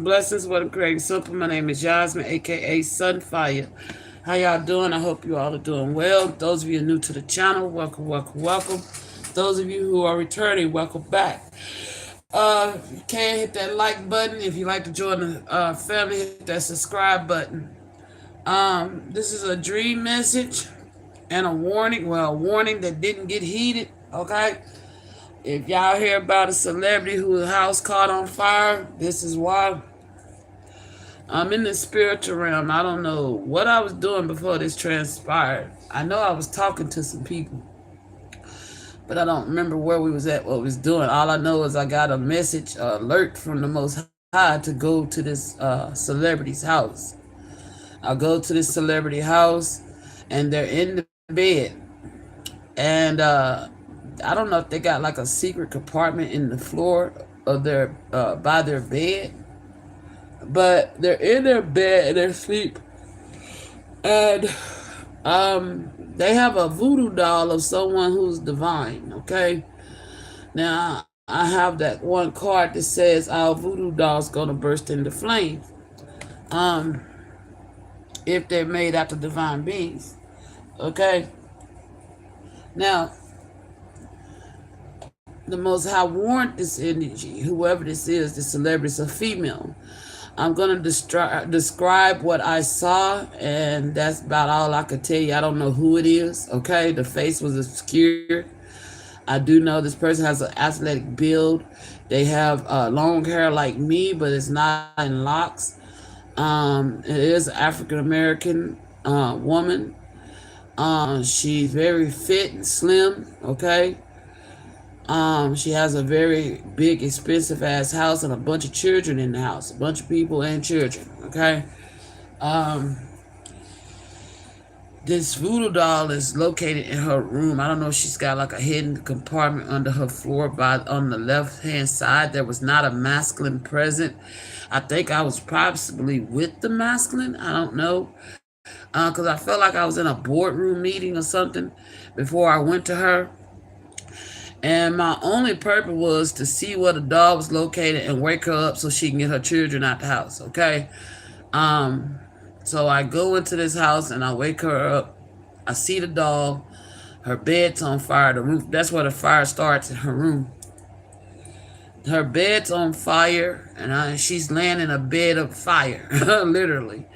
Blessings, what I'm creating simple. My name is Yasmin, aka Sunfire. How y'all doing? I hope you all are doing well. Those of you new to the channel, welcome, welcome, welcome. Those of you who are returning, welcome back. If you can hit that like button. If you like to join the family, hit that subscribe button. This is a dream message and a warning. Well, a warning that didn't get heeded. Okay. If y'all hear about a celebrity whose house caught on fire, this is why. I'm in the spiritual realm. I don't know what I was doing before this transpired. I know I was talking to some people, but I don't remember where we was at, what we was doing. All I know is I got a message, alert from the Most High to go to this celebrity's house. I go to this celebrity house, and they're in the bed, and I don't know if they got like a secret compartment in the floor of their by their bed, but they're in their bed and they're asleep, and they have a voodoo doll of someone who's divine. Okay, now I have that one card that says our voodoo doll's gonna burst into flames um if they're made after divine beings. Okay, now the Most High warned this energy, whoever this is, the celebrity is a female. I'm going to describe what I saw, and that's about all I could tell you. I don't know who it is, okay? The face was obscured. I do know this person has an athletic build. They have long hair like me, but it's not in locks. It is an African American woman. She's very fit and slim, okay? She has a very big, expensive ass house and a bunch of children in the house, a bunch of people and children. Okay. Um, this voodoo doll is located in her room. I don't know if she's got like a hidden compartment under her floor by on the left hand side. There was not a masculine present. I think I was possibly with the masculine. I don't know. Because I felt like I was in a boardroom meeting or something before I went to her. And my only purpose was to see where the doll was located and wake her up so she can get her children out the house. Okay. Um, so I go into this house and I wake her up. I see the doll. Her bed's on fire. The roof. That's where the fire starts in her room. Her bed's on fire, and she's laying in a bed of fire, literally.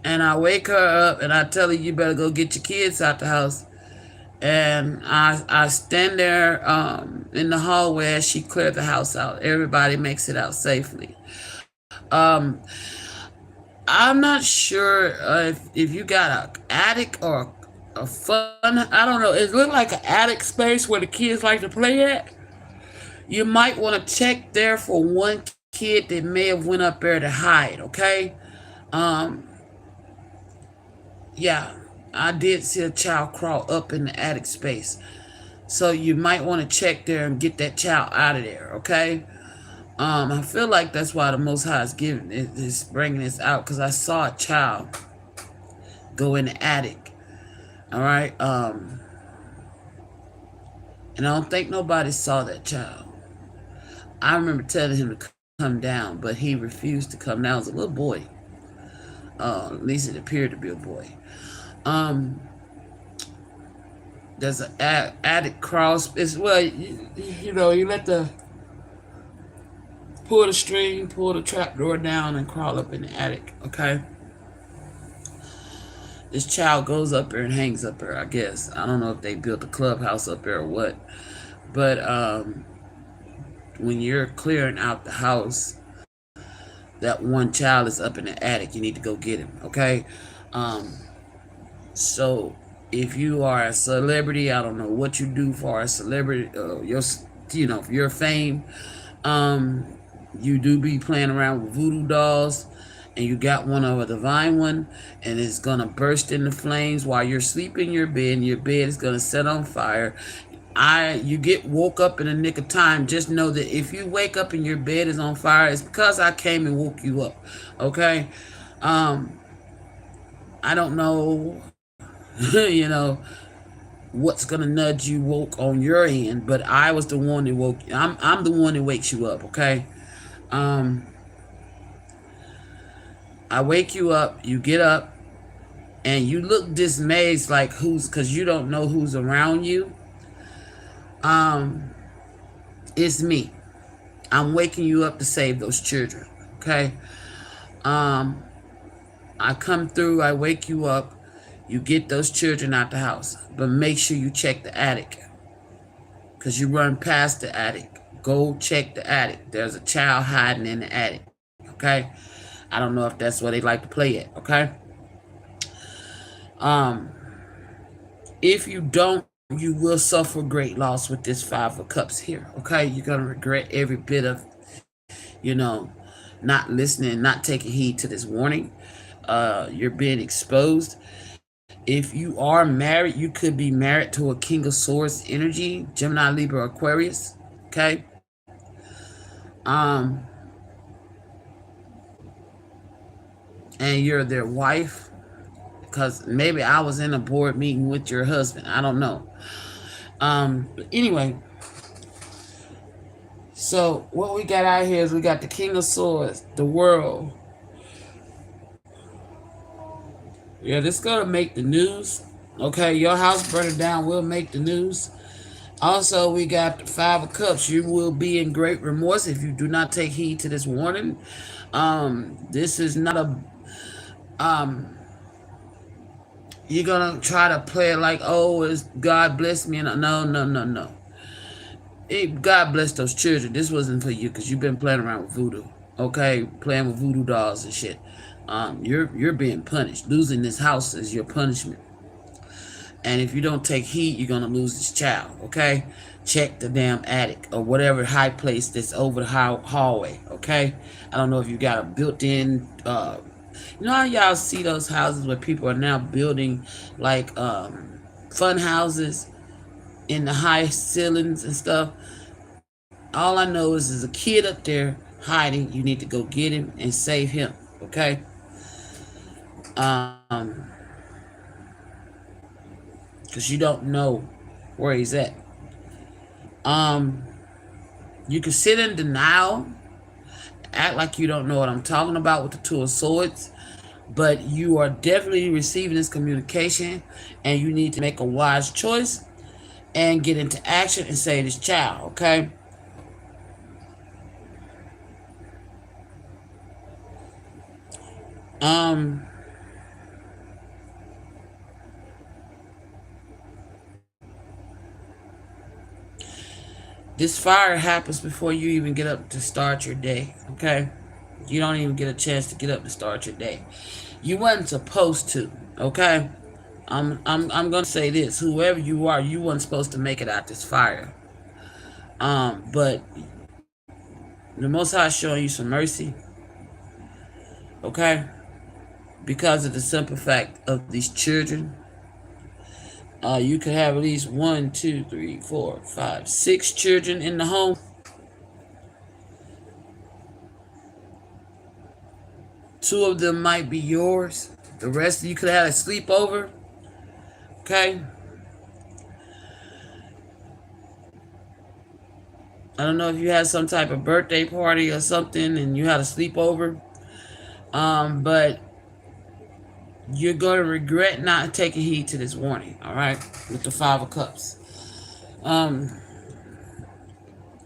And I wake her up and I tell her, you better go get your kids out the house. And I stand there in the hallway as she cleared the house out. Everybody makes it out safely. Um, I'm not sure if you got a attic or a fun. I don't know. It looked like an attic space where the kids like to play at. You might want to check there for one kid that may have went up there to hide. Okay. Um, yeah, I did see a child crawl up in the attic space. So you might want to check there and get that child out of there, okay? I feel like that's why the Most High is bringing this out, because I saw a child go in the attic, all right? And I don't think nobody saw that child. I remember telling him to come down, but he refused to come down. It was a little boy. At least it appeared to be a boy. Um, there's an attic crawl space. Well, you know, you let the pull the string, pull the trap door down, and crawl up in the attic. Okay. This child goes up there and hangs up there. I guess I don't know if they built a clubhouse up there or what, but when you're clearing out the house, that one child is up in the attic. You need to go get him. Okay. Um, so if you are a celebrity, I don't know what you do for a celebrity, your fame, um, you do be playing around with voodoo dolls, and you got one of a divine one, and it's gonna burst into flames while you're sleeping in your bed, and your bed is gonna set on fire. You get woke up in the nick of time. Just know that if you wake up and your bed is on fire, it's because I came and woke you up. Okay. Um, I don't know, what's gonna nudge you woke on your end, but I was the one that woke. I'm the one that wakes you up. Okay. Um, I wake you up, you get up, and you look dismayed, like who's, because you don't know who's around you. Um, it's me. I'm waking you up to save those children. Okay. Um, I come through, I wake you up, you get those children out the house, but make sure you check the attic, because you run past the attic. Go check the attic. There's a child hiding in the attic. Okay. I don't know if that's where they like to play at. Okay. Um, if you don't, you will suffer great loss with this Five of Cups here. Okay. You're going to regret every bit of, you know, not listening, not taking heed to this warning. You're being exposed. If you are married, you could be married to a King of Swords energy, Gemini, Libra, Aquarius. Okay. Um, and you're their wife, because maybe I was in a board meeting with your husband. I don't know. But anyway, so what we got out here is we got the King of Swords, the World. Yeah, this is gonna make the news. Okay, your house burning down will make the news. Also, we got the Five of Cups. You will be in great remorse if you do not take heed to this warning. This is not a you're gonna try to play it like, oh, is God bless me, and no, no, no, no. God bless those children. This wasn't for you, because you've been playing around with voodoo. Okay, playing with voodoo dolls and shit. You're being punished. Losing this house is your punishment. And if you don't take heed, you're gonna lose this child. Okay, check the damn attic or whatever high place that's over the hallway. Okay, I don't know if you got a built-in. You know how y'all see those houses where people are now building like fun houses in the high ceilings and stuff. All I know is there's a kid up there hiding. You need to go get him and save him. Okay. Because you don't know where he's at. You can sit in denial, act like you don't know what I'm talking about with the Two of Swords, but you are definitely receiving this communication, and you need to make a wise choice and get into action and save this child. Okay. Um, this fire happens before you even get up to start your day. Okay. You don't even get a chance to get up to start your day. You wasn't supposed to. Okay. I'm gonna say this: whoever you are, you weren't supposed to make it out this fire. But the Most High is showing you some mercy. Okay, because of the simple fact of these children. You could have at least 1, 2, 3, 4, 5, 6 children in the home. Two of them might be yours. The rest of you could have a sleepover. Okay. I don't know if you had some type of birthday party or something and you had a sleepover. But you're going to regret not taking heed to this warning. All right. With the Five of Cups.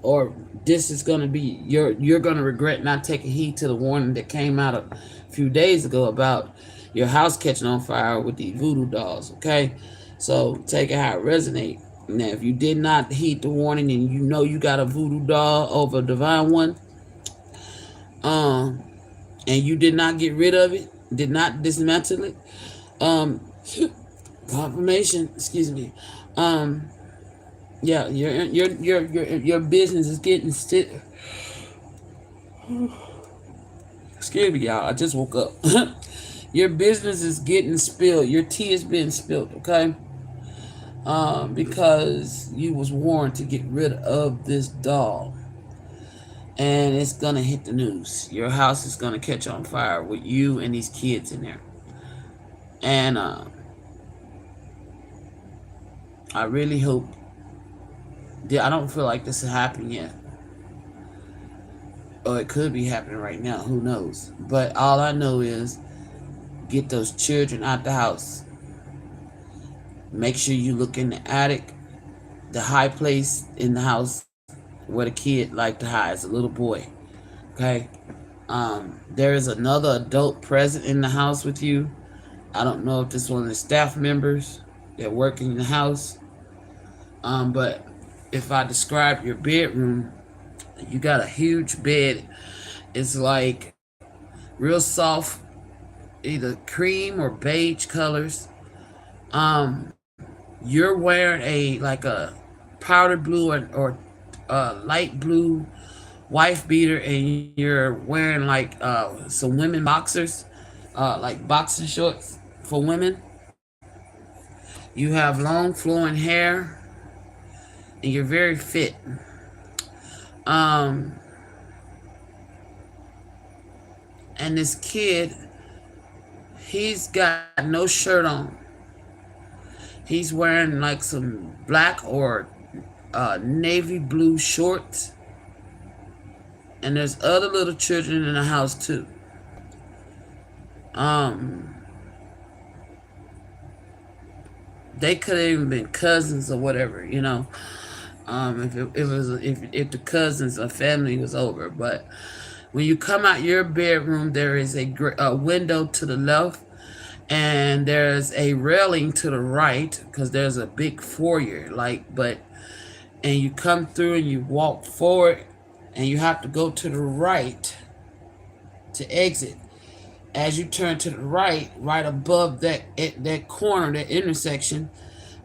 Or this is going to be, you're going to regret not taking heed to the warning that came out a few days ago about your house catching on fire with these voodoo dolls. Okay. So take it how it resonates. Now, if you did not heed the warning and you know you got a voodoo doll over a divine one, and you did not get rid of it, did not dismantle it, confirmation, excuse me, yeah, your business is getting excuse me, y'all, I just woke up. Your business is getting spilled. Your tea is being spilled. Okay. Because you was warned to get rid of this doll, and it's gonna hit the news. Your house is gonna catch on fire with you and these kids in there. And I really hope. I don't feel like this is happening yet. or it could be happening right now. Who knows? But all I know is get those children out the house. Make sure you look in the attic, the high place in the house where the kid like to hide as a little boy. Okay. There is another adult present in the house with you. I don't know if this is one of the staff members that work in the house. But if I describe your bedroom, you got a huge bed. It's like real soft, either cream or beige colors. You're wearing a powder blue or light blue wife beater, and you're wearing like some women boxers, like boxing shorts for women. You have long flowing hair, and you're very fit. Um, and this kid, he's got no shirt on. He's wearing like some black or navy blue shorts. And there's other little children in the house too. Um, they could have even been cousins or whatever, you know. If the cousins or family was over, but when you come out your bedroom, there is a window to the left, and there's a railing to the right because there's a big foyer, and you come through and you walk forward, and you have to go to the right to exit. As you turn to the right, right above that corner, that intersection,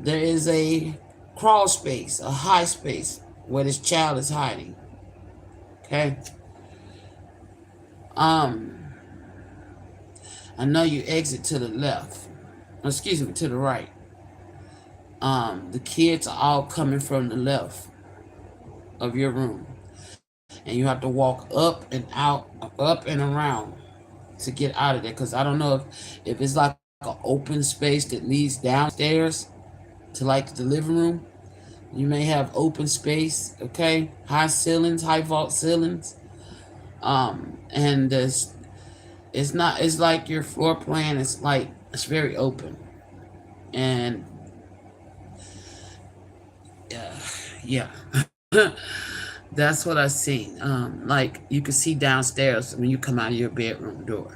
there is a crawl space, a high space where this child is hiding. Okay. I know you exit to the left. Excuse me, to the right. The kids are all coming from the left of your room, and you have to walk up and out, up and around to get out of there. Because I don't know if it's like an open space that leads downstairs to like the living room. You may have open space, okay? High ceilings, high vault ceilings. And it's like your floor plan is like, it's very open. And yeah. That's what I seen. Like you can see downstairs when you come out of your bedroom door.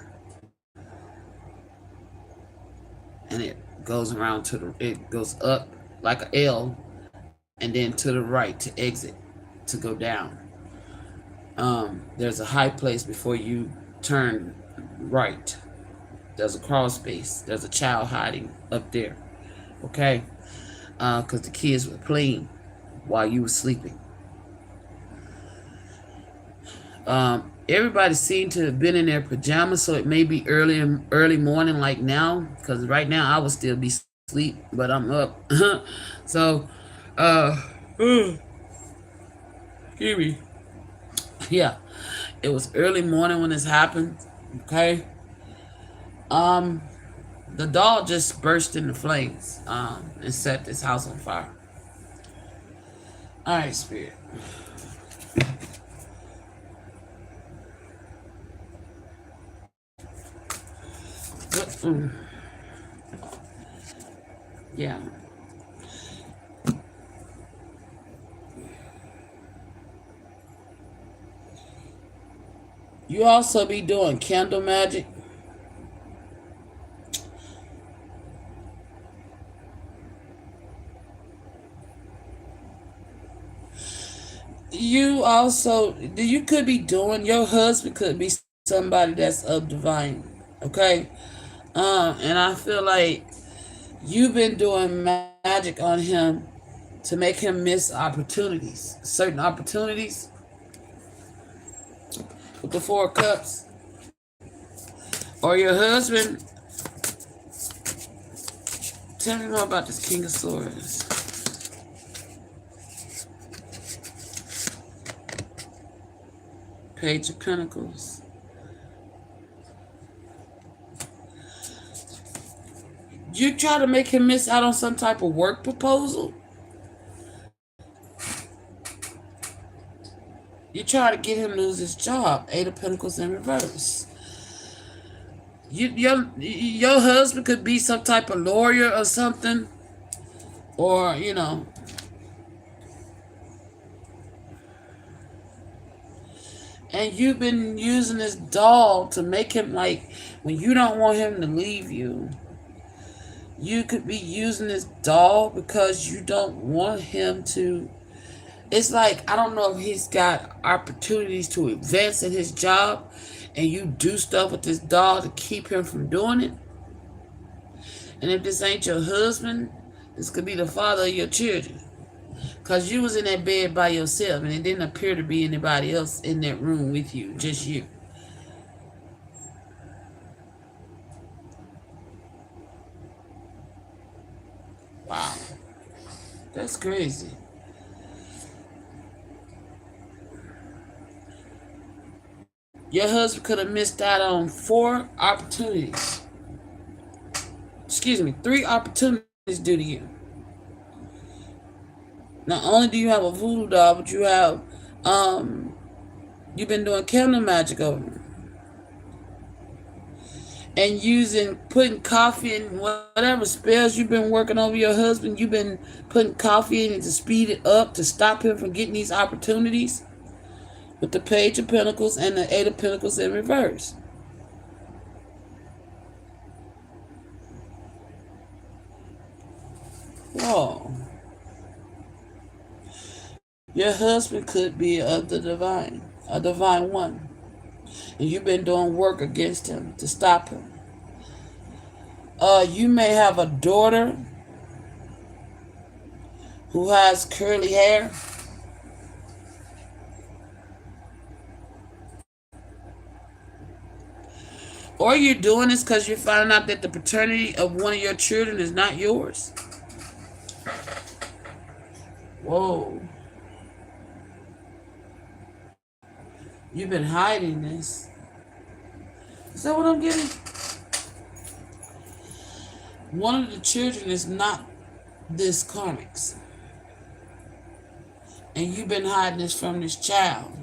And it goes up like an L and then to the right to exit, to go down. There's a high place before you turn right. There's a crawl space. There's a child hiding up there. Okay? Because the kids were playing while you were sleeping. Everybody seemed to have been in their pajamas, so it may be early morning like now, because right now I would still be asleep, but I'm up. So, excuse me. Yeah, it was early morning when this happened. Okay. The dall just burst into flames, and set this house on fire. All right, Spirit. Yeah. You also be doing candle magic. You could be doing, your husband could be somebody that's of divine. Okay. And I feel like you've been doing magic on him to make him miss opportunities, certain opportunities with the Four of Cups. Or your husband. Tell me more about this King of Swords. Page of Pentacles. You try to make him miss out on some type of work proposal. You try to get him to lose his job. Eight of Pentacles in reverse. Your husband could be some type of lawyer or something, or and you've been using this doll to make him, like, when you don't want him to leave you, you could be using this doll because you don't want him to. It's like, I don't know if he's got opportunities to advance in his job, and you do stuff with this doll to keep him from doing it. And if this ain't your husband, this could be the father of your children. Because you was in that bed by yourself, and it didn't appear to be anybody else in that room with you, just you. Wow. That's crazy. Your husband could have missed out on 4 opportunities. Excuse me, 3 opportunities due to you. Not only do you have a voodoo doll, but you have, you've been doing candle magic over him. And putting coffee in whatever spells you've been working over your husband, you've been putting coffee in it to speed it up, to stop him from getting these opportunities. With the Page of Pentacles and the Eight of Pentacles in reverse. Whoa. Your husband could be of the divine, a divine one. And you've been doing work against him to stop him. You may have a daughter who has curly hair. Or you're doing this because you're finding out that the paternity of one of your children is not yours. Whoa. You've been hiding this. Is that what I'm getting? One of the children is not this karmic's. And you've been hiding this from this child.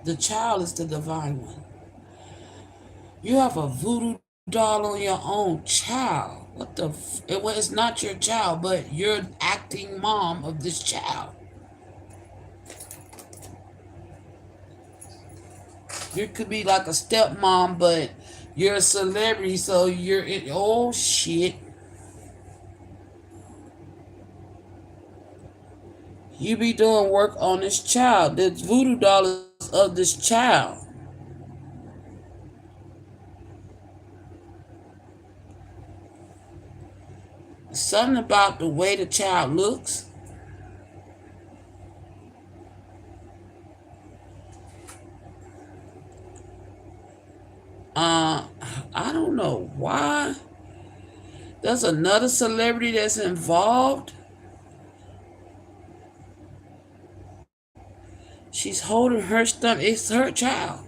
The child is the divine one. You have a voodoo doll on your own child. What the well, it's not your child, but you're acting mom of this child. You could be like a stepmom, but you're a celebrity, so you're in. Oh, shit. You be doing work on this child. This voodoo doll is of this child. Something about the way the child looks. I don't know why. There's another celebrity that's involved. She's holding her stomach. It's her child.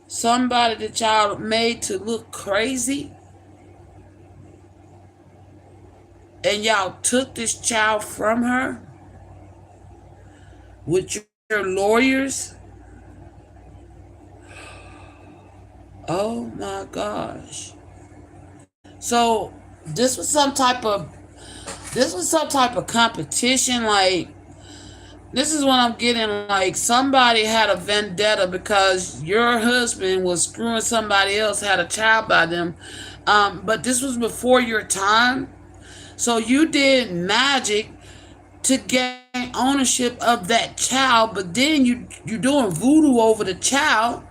Somebody the child made to look crazy. And y'all took this child from her with your lawyers. Oh my gosh. So this was some type of competition. Like, this is what I'm getting. Like, somebody had a vendetta because your husband was screwing somebody else, had a child by them. But this was before your time. So you did magic to gain ownership of that child, but then you're doing voodoo over the child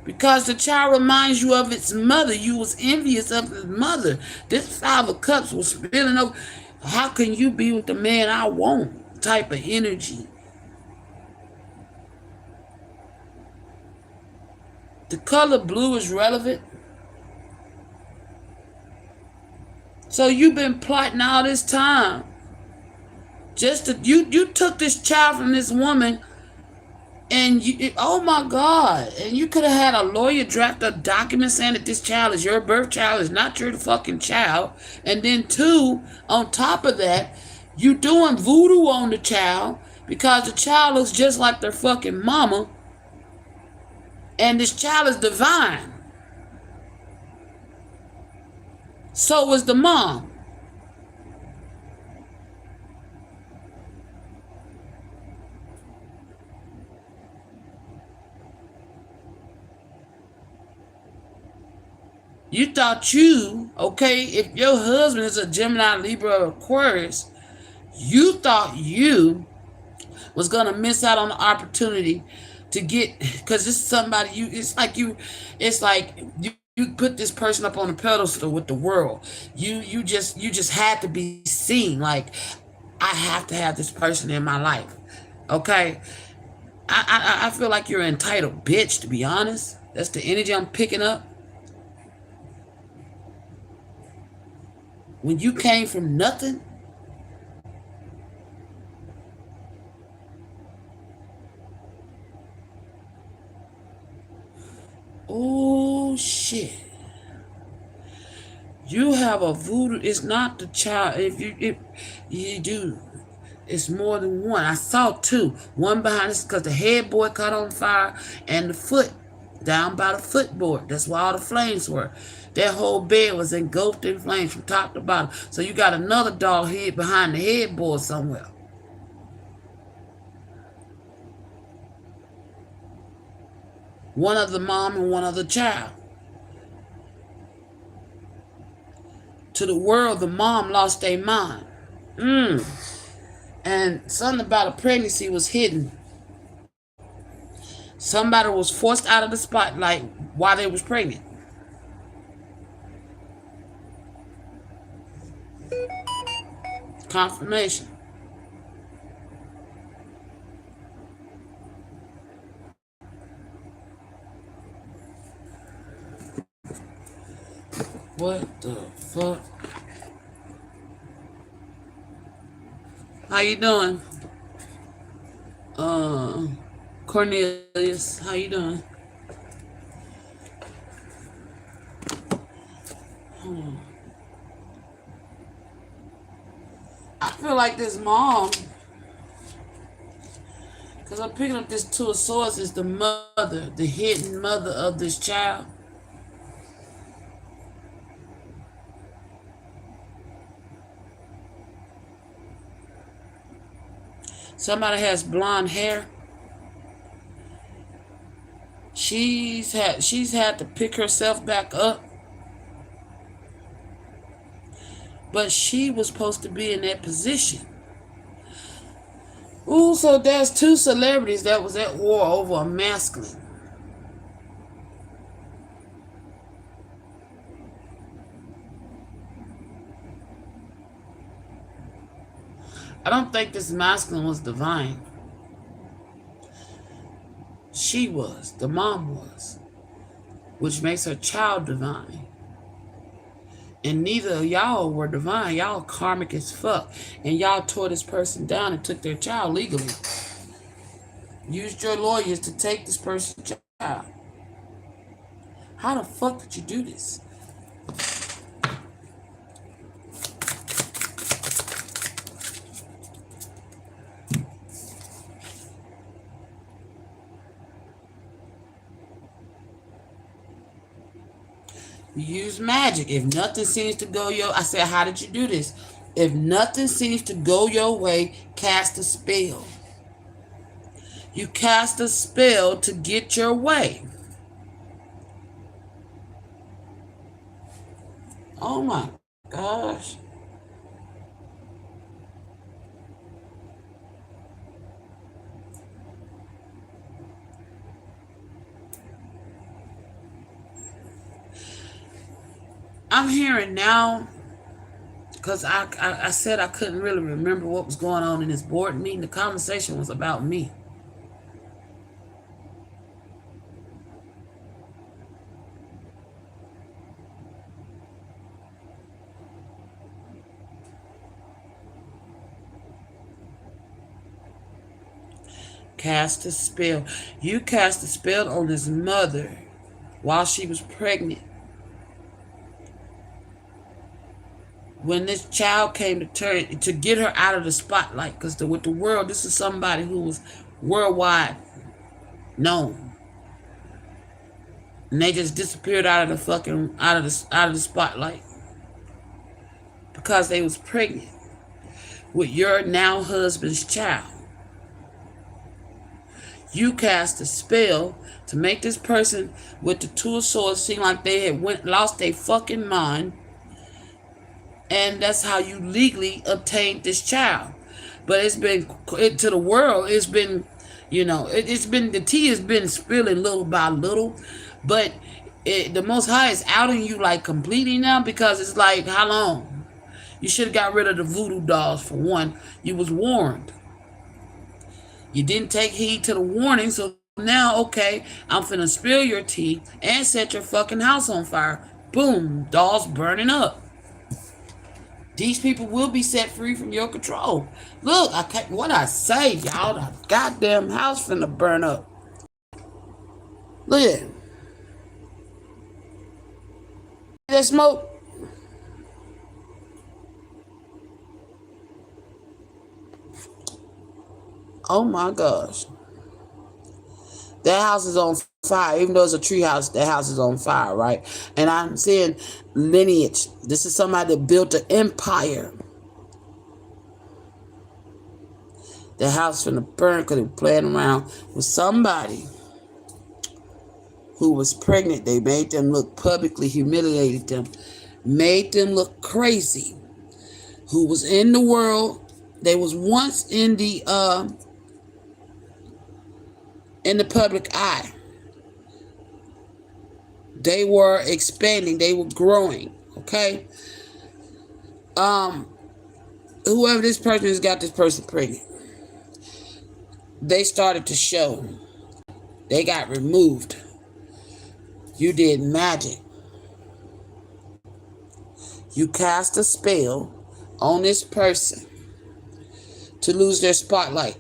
because the child reminds you of its mother. You was envious of his mother. This 5 of Cups was spilling over. How can you be with the man I want? Type of energy. The color blue is relevant. So you've been plotting all this time. You took this child from this woman And oh my God. And you could have had a lawyer draft a document saying that this child is your birth child, is not your fucking child. And then two, on top of that, you doing voodoo on the child because the child looks just like their fucking mama. And this child is divine. So is the mom. You thought okay, if your husband is a Gemini, Libra, or Aquarius, you thought you was gonna miss out on the opportunity to get, because it's somebody it's like you put this person up on a pedestal with the world. You just had to be seen. Like, I have to have this person in my life. Okay, I feel like you're an entitled bitch, to be honest. That's the energy I'm picking up. When you came from nothing, oh shit. You have a voodoo. It's not the child. If you do, it's more than one. I saw two. One behind us because the headboard caught on fire, and the foot down by the footboard. That's where all the flames were. That whole bed was engulfed in flames from top to bottom. So you got another dog head behind the headboard somewhere. One of the mom and one of the child. To the world, the mom lost their mind. And something about a pregnancy was hidden. Somebody was forced out of the spotlight while they was pregnant. Confirmation. What the fuck? How you doing? Cornelius, how you doing? I feel like this mom, because I'm picking up this two of swords, is the mother, the hidden mother of this child. Somebody has blonde hair. She's had to pick herself back up. But she was supposed to be in that position. Ooh, so there's two celebrities that was at war over a masculine. I don't think this masculine was divine. She was. The mom was. Which makes her child divine. And neither of y'all were divine. Y'all karmic as fuck. And y'all tore this person down and took their child legally. Used your lawyers to take this person's child. How the fuck did you do this? You use magic. If nothing seems to go I said, how did you do this? If nothing seems to go your way, cast a spell. You cast a spell to get your way. Oh my gosh. I'm hearing now, because I said I couldn't really remember what was going on in this board meeting. The conversation was about me. Cast a spell. You cast a spell on his mother while she was pregnant. When this child came to get her out of the spotlight, because with the world, this is somebody who was worldwide known, and they just disappeared out of the spotlight because they was pregnant with your now husband's child. You cast a spell to make this person with the two of swords seem like they had lost their fucking mind. And that's how you legally obtained this child. But it's been, to the world, it's been, it's been, the tea has been spilling little by little. But the Most High is outing you like completely now, because it's like, how long? You should have got rid of the voodoo dolls for one. You was warned. You didn't take heed to the warning, so now, okay, I'm finna spill your tea and set your fucking house on fire. Boom, dolls burning up. These people will be set free from your control. Look, what I say, y'all, the goddamn house finna burn up. Look at it. That smoke. Oh my gosh. That house is on fire. Even though it's a tree house, that house is on fire, right? And I'm seeing lineage. This is somebody that built an empire. The house finna burn because they were playing around with somebody who was pregnant. They made them look publicly, humiliated them, made them look crazy. Who was in the world. They was once in the public eye. They were expanding. They were growing. Okay. Whoever this person has got this person pregnant, they started to show. They got removed. You did magic. You cast a spell on this person to lose their spotlight.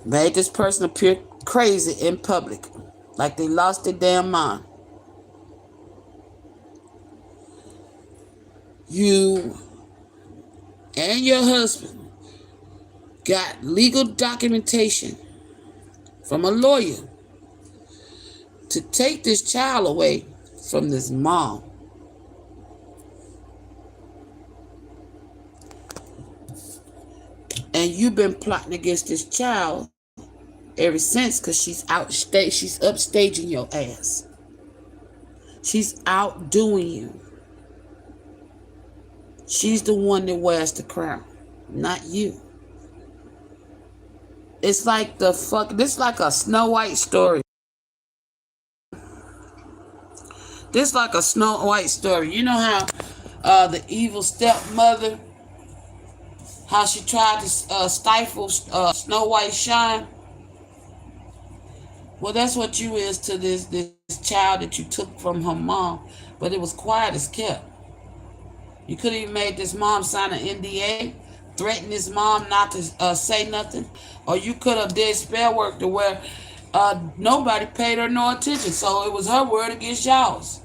Made this person appear crazy in public, like they lost their damn mind. You and your husband got legal documentation from a lawyer to take this child away from this mom. And you've been plotting against this child ever since, because she's upstaging your ass. She's outdoing you. She's the one that wears the crown, not you. It's like this is like a Snow White story. This is like a Snow White story. You know how the evil stepmother, how she tried to stifle Snow White's shine? Well, that's what you is to this child that you took from her mom. But it was quiet as kept. You could have even made this mom sign an NDA, threaten this mom not to say nothing. Or you could have did spell work to where nobody paid her no attention. So it was her word against y'all's.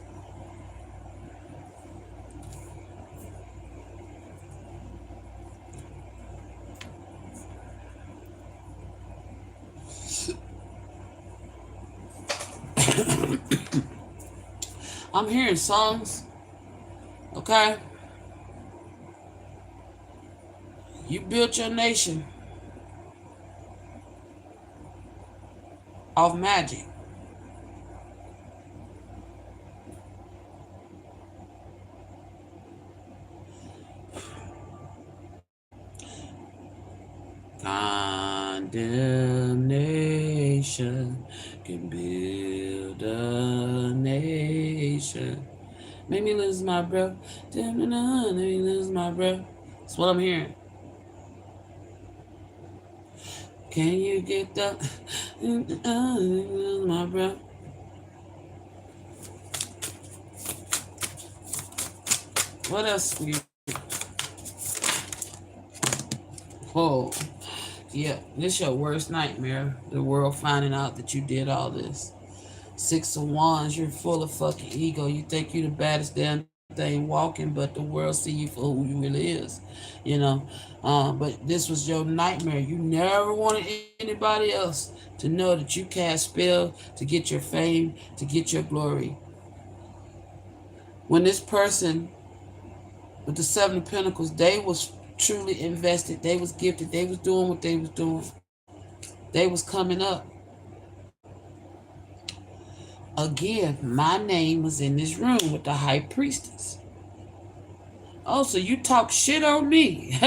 I'm hearing songs, okay? You built your nation off magic. Condemnation can build a nation. Make me lose my breath. Make me lose my breath. That's what I'm hearing. Can you get that? Lose my breath. What else? Oh, yeah. This your worst nightmare. The world finding out that you did all this. Six of Wands, you're full of fucking ego. You think you're the baddest damn thing walking, but the world see you for who you really is. You know. But this was your nightmare. You never wanted anybody else to know that you cast spell to get your fame, to get your glory. When this person with the Seven of Pentacles, they was truly invested. They was gifted. They was doing what they was doing. They was coming up. Again, my name was in this room with the High Priestess. Oh, so you talk shit on me.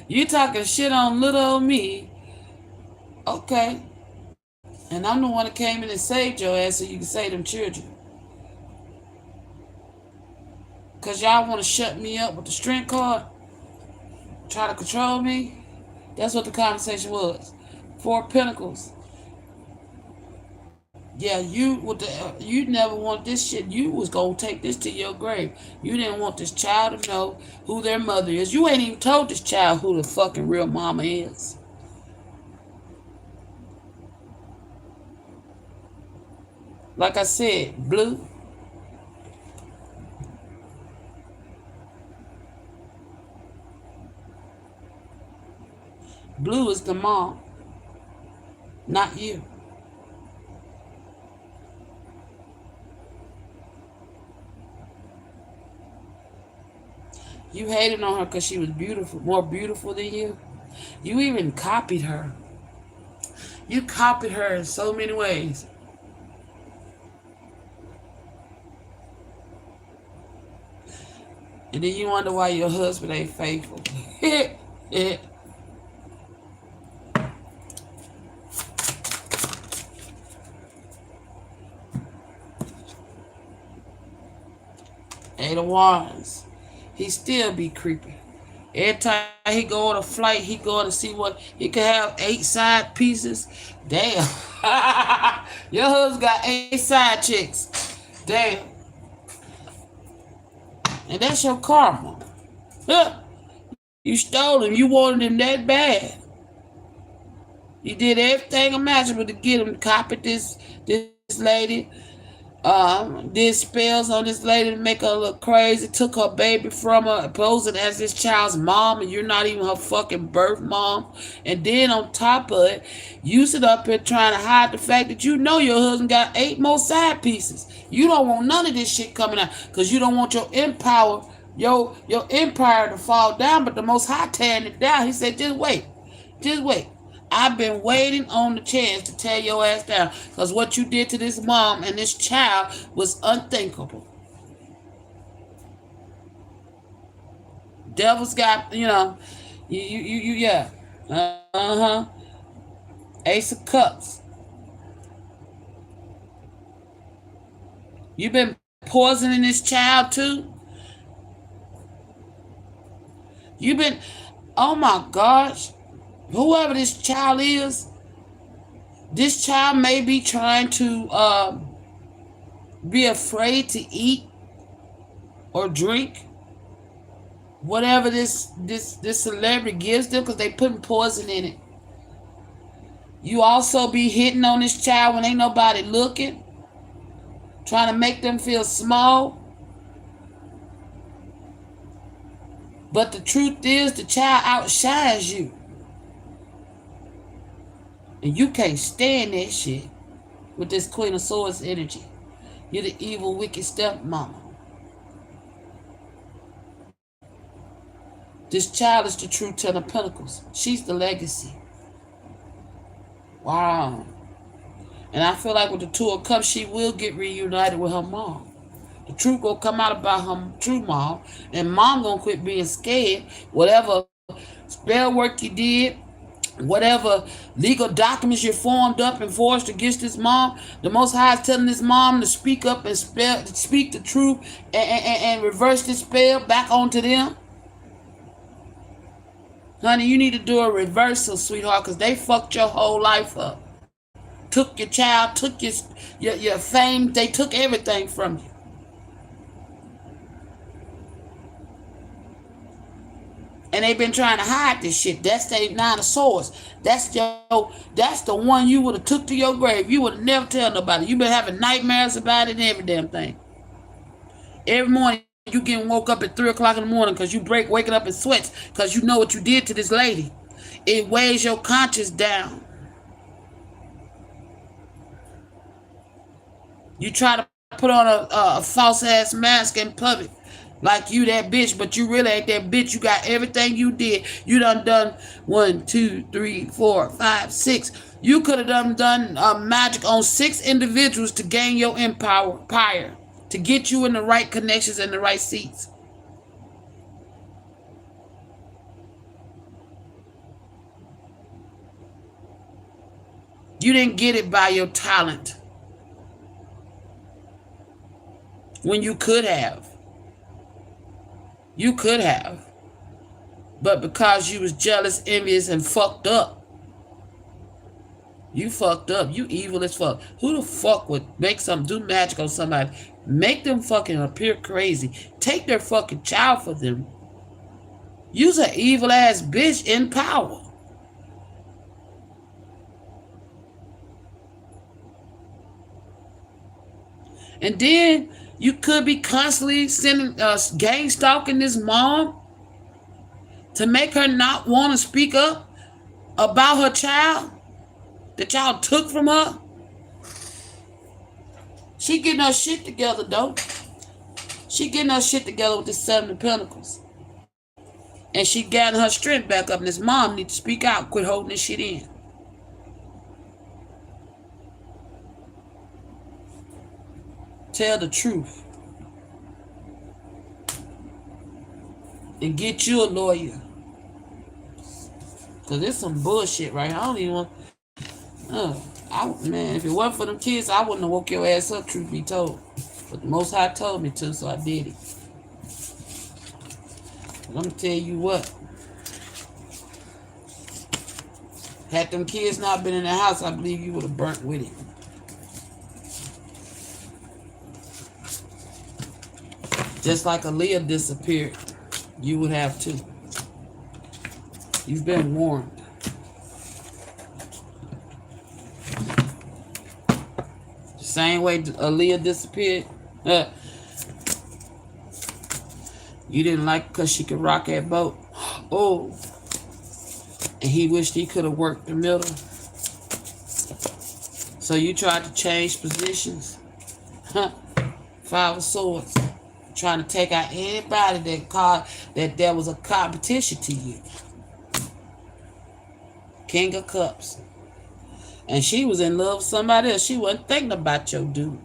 You talking shit on little old me. Okay. And I'm the one that came in and saved your ass so you can save them children. Because y'all want to shut me up with the strength card? Try to control me? That's what the conversation was. Four of Pentacles. Yeah, you never want this shit. You was gonna take this to your grave. You didn't want this child to know who their mother is. You ain't even told this child who the fucking real mama is. Like I said, blue. Blue is the mom, not you. You hated on her because she was beautiful, more beautiful than you. You even copied her. You copied her in so many ways. And then you wonder why your husband ain't faithful. Eight of Wands. He still be creepy. Every time he go on a flight, he going to see what he could have 8 side pieces. Damn. Your husband got 8 side chicks. Damn. And that's your karma. You stole him. You wanted him that bad. You did everything imaginable to get him. Copied this lady. Did spells on this lady to make her look crazy. Took her baby from her, posing as this child's mom, and you're not even her fucking birth mom. And then on top of it, you sit up here trying to hide the fact that you know your husband got 8 more side pieces. You don't want none of this shit coming out because you don't want your empire, your empire to fall down. But the Most High tearing it down. He said, just wait, just wait. I've been waiting on the chance to tear your ass down because what you did to this mom and this child was unthinkable. Devil's got, yeah. Uh-huh. Ace of Cups. You been poisoning this child too? You been, oh my gosh. Whoever this child is, this child may be trying to be afraid to eat or drink whatever this celebrity gives them because they putting poison in it. You also be hitting on this child when ain't nobody looking, trying to make them feel small. But the truth is the child outshines you. And you can't stand that shit with this Queen of Swords energy. You're the evil, wicked stepmama. This child is the true Ten of Pentacles. She's the legacy. Wow. And I feel like with the Two of Cups, she will get reunited with her mom. The truth gonna come out about her true mom. And mom gonna quit being scared. Whatever spell work you did, whatever legal documents you formed up and forged against this mom, the Most High is telling this mom to speak up and speak the truth and reverse this spell back onto them. Honey, you need to do a reversal, sweetheart, because they fucked your whole life up. Took your child, took your fame, they took everything from you. And they've been trying to hide this shit. That's the 9 of swords. That's the one you would have took to your grave. You would have never tell nobody. You've been having nightmares about it and every damn thing. Every morning you getting woke up at 3 o'clock in the morning because you waking up in sweats because you know what you did to this lady. It weighs your conscience down. You try to put on a false ass mask in public. Like you that bitch, but you really ain't that bitch. You got everything you did. You done 1, 2, 3, 4, 5, 6. You could have done magic on 6 individuals to gain your empire, to get you in the right connections and the right seats. You didn't get it by your talent when you could have. You could have. But because you was jealous, envious, and fucked up. You fucked up. You evil as fuck. Who the fuck would make do magic on somebody? Make them fucking appear crazy. Take their fucking child for them. You's an evil ass bitch in power. And then you could be constantly sending gang stalking this mom to make her not want to speak up about her child that y'all took from her. She getting her shit together, though. She getting her shit together with the 7 of Pentacles. And she gathering her strength back up, and this mom needs to speak out, quit holding this shit in. Tell the truth. And get you a lawyer. Because there's some bullshit right here. I don't even want... man, if it wasn't for them kids, I wouldn't have woke your ass up, truth be told. But the Most High told me to, so I did it. But I'm going to tell you what. Had them kids not been in the house, I believe you would have burnt with it. Just like Aaliyah disappeared, you would have too. You've been warned. The same way Aaliyah disappeared, you didn't like her because she could rock that boat. Oh, and he wished he could have worked the middle. So you tried to change positions. 5 of Swords. Trying to take out anybody that there was a competition to you. King of Cups. And she was in love with somebody else. She wasn't thinking about your dude.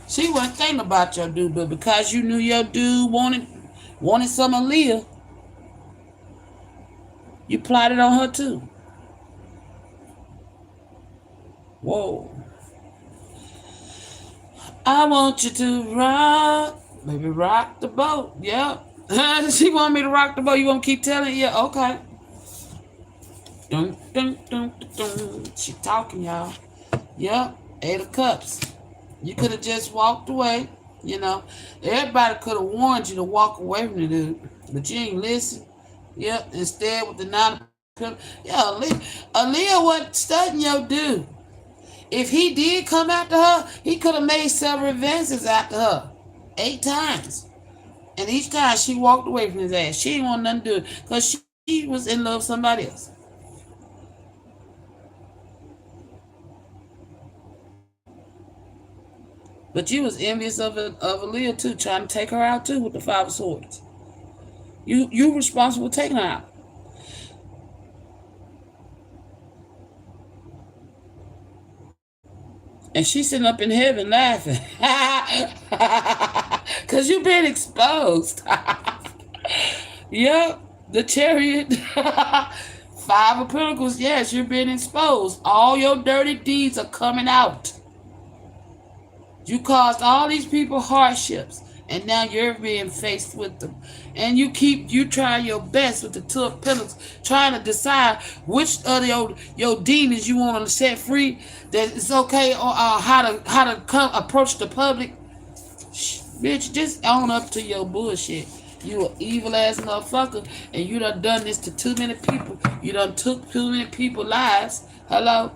She wasn't thinking about your dude, but because you knew your dude wanted some Aaliyah, you plotted on her too. Whoa. I want you to rock, maybe rock the boat. Yeah. She want me to rock the boat. You want to keep telling? Yeah, okay. Dun, dun, dun, dun, dun. She talking, y'all. Yep. 8 of Cups. You could have just walked away. You know, everybody could have warned you to walk away from the dude, but you ain't listen. Yep. Instead, with the 9 of Cups, yeah, Aaliyah wasn't studying your dude. If he did come after her, he could have made several advances after her. 8 times. And each time she walked away from his ass. She didn't want nothing to do it because she was in love with somebody else. But you was envious of Aaliyah too, trying to take her out too with the 5 of Swords. You responsible for taking her out. And she's sitting up in heaven laughing. Because you've been exposed. Yep, the Chariot. 5 of Pentacles, yes, you're being exposed. All your dirty deeds are coming out. You caused all these people hardships. And now you're being faced with them. And you try your best with the 2 of Pentacles, trying to decide which of your demons you want to set free, that it's okay, or how to come approach the public. Bitch, just own up to your bullshit. You an evil ass motherfucker, and you done this to too many people. You done took too many people's lives. Hello?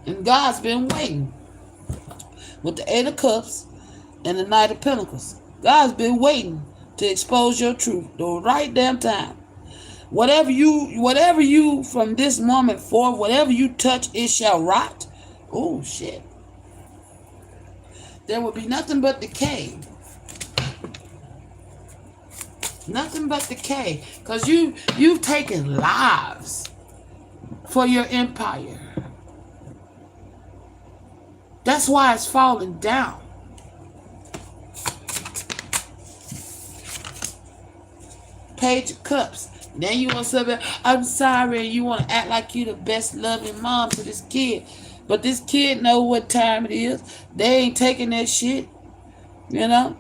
And God's been waiting with the Eight of Cups and the Knight of Pentacles. God's been waiting to expose your truth the right damn time. Whatever you from this moment forward, whatever you touch, it shall rot. Oh shit. There will be nothing but decay. Nothing but decay. Because you've taken lives for your empire. That's why it's falling down. Page of Cups. Then you want to say, I'm sorry, you want to act like you the best loving mom to this kid. But this kid know what time it is. They ain't taking that shit. You know?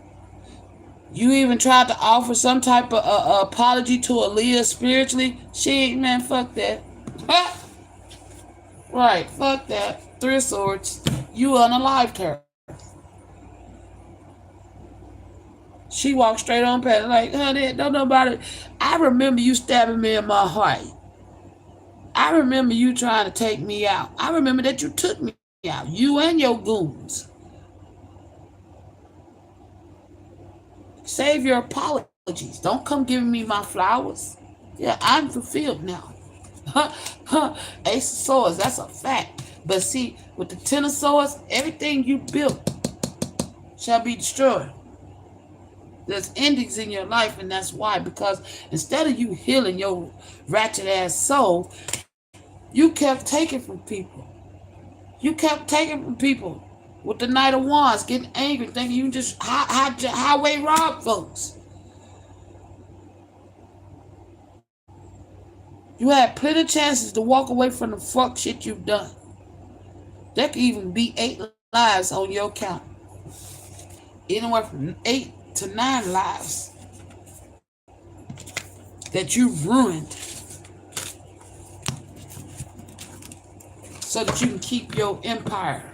You even tried to offer some type of apology to Aaliyah spiritually. She ain't, man, fuck that. Right, fuck that. Three of Swords. You unalived her. She walked straight on past, like, honey, don't nobody. I remember you stabbing me in my heart. I remember you trying to take me out. I remember that you took me out. You and your goons. Save your apologies. Don't come giving me my flowers. Yeah, I'm fulfilled now. Ace of Swords, that's a fact. But see, with the Ten of Swords, everything you built shall be destroyed. There's endings in your life, and that's why. Because instead of you healing your ratchet ass soul, you kept taking from people. You kept taking from people. With the Knight of Wands, getting angry, thinking you just highway rob folks. You had plenty of chances to walk away from the fuck shit you've done. There could even be 8 lives on your account. Anywhere from 8 to 9 lives that you've ruined so that you can keep your empire.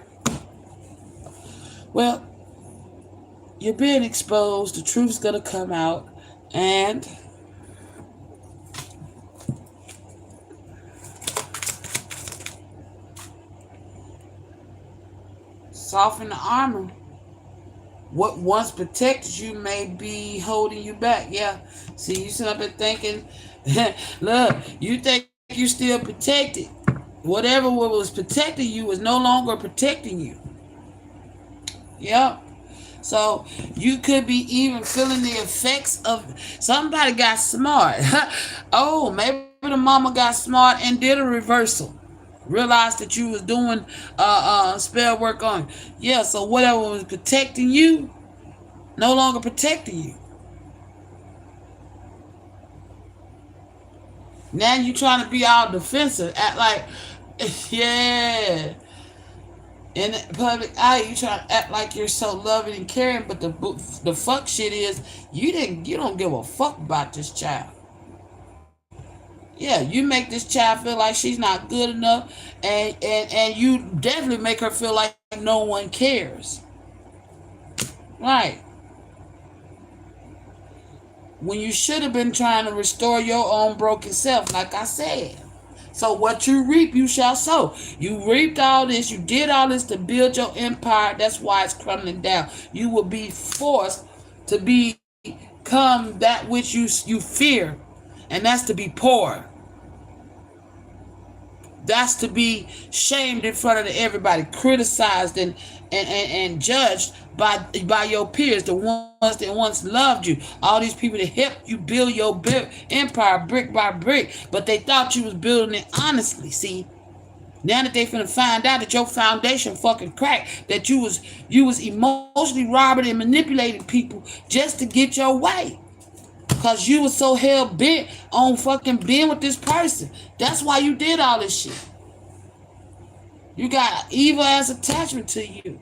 Well, you're being exposed. The truth's gonna come out, and soften the armor. What once protected you may be holding you back. Yeah. See, you sit up and thinking, look, you think you still protected. Whatever was protecting you is no longer protecting you. Yep. So you could be even feeling the effects of somebody got smart. Oh, maybe the mama got smart and did a reversal. Realized that you was doing spell work on. Yeah, so whatever was protecting you, no longer protecting you. Now you trying to be all defensive, act like, yeah. In the public eye, you try to act like you're so loving and caring, but the fuck shit is you don't give a fuck about this child. Yeah, you make this child feel like she's not good enough, and you definitely make her feel like no one cares. Right. When you should have been trying to restore your own broken self, like I said. So what you reap, you shall sow. You reaped all this. You did all this to build your empire. That's why it's crumbling down. You will be forced to become that which you fear, and that's to be poor. That's to be shamed in front of everybody, criticized and judged by your peers, the ones that once loved you. All these people that helped you build your empire brick by brick, but they thought you was building it honestly. See, now that they finna find out that your foundation fucking cracked, that you was emotionally robbing and manipulating people just to get your way. Because you was so hell bent on fucking being with this person. That's why you did all this shit. You got evil ass attachment to you.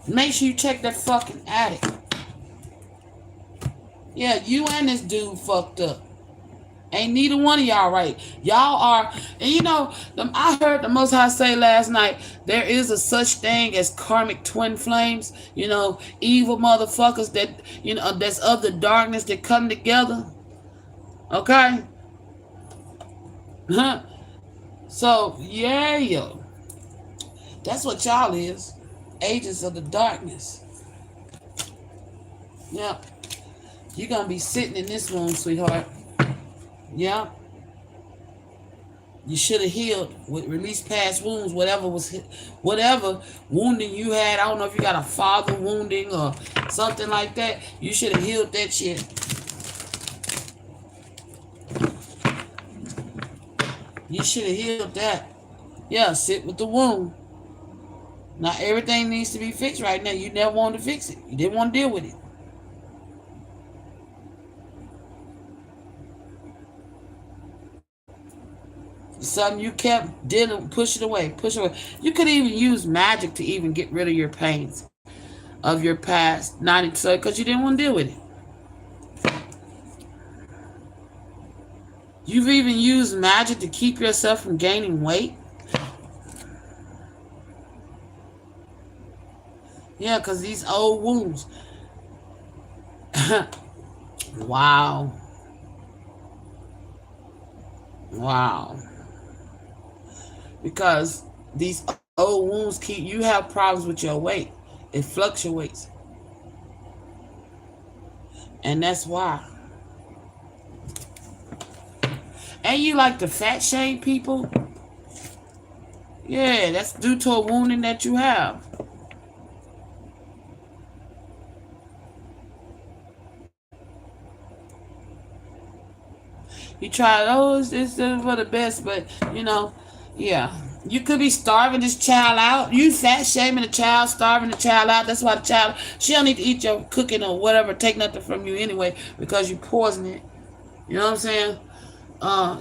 Make sure you check that fucking attic. Yeah, you and this dude fucked up. Ain't neither one of y'all right. Y'all are, and I heard the Most High say last night, there is a such thing as karmic twin flames. Evil motherfuckers that that's of the darkness that come together. Okay, huh? So yeah, yo, that's what y'all is, agents of the darkness. Yeah, you're gonna be sitting in this room, sweetheart. Yeah, you should have healed with release past wounds, whatever wounding you had. I don't know if you got a father wounding or something like that. You should have healed that shit. You should have healed that. Yeah, sit with the wound. Not everything needs to be fixed right now. You never wanted to fix it. You didn't want to deal with it. Something you kept dealing, push it away, push it away. You could even use magic to even get rid of your pains of your past, not so because you didn't want to deal with it. You've even used magic to keep yourself from gaining weight. Yeah, because these old wounds. Wow. Wow. Because these old wounds you have problems with your weight. It fluctuates. And that's why. And you like to fat shame people? Yeah, that's due to a wounding that you have. You try, it's for the best, but yeah. You could be starving this child out. You fat shaming the child, starving the child out. That's why the child, she don't need to eat your cooking or whatever, take nothing from you anyway, because you poison it. You know what I'm saying?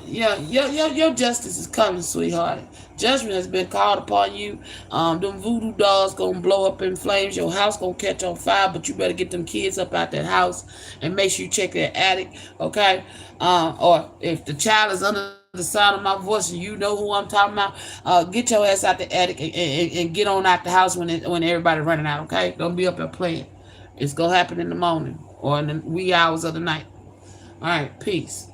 Yeah, your justice is coming, sweetheart. Judgment has been called upon you. Them voodoo dolls gonna blow up in flames. Your house gonna catch on fire, but you better get them kids up out that house and make sure you check that attic, okay? Or if the child is under the sound of my voice and you know who I'm talking about, get your ass out the attic and get on out the house when everybody running out, okay? Don't be up there playing. It's gonna happen in the morning or in the wee hours of the night. All right, peace.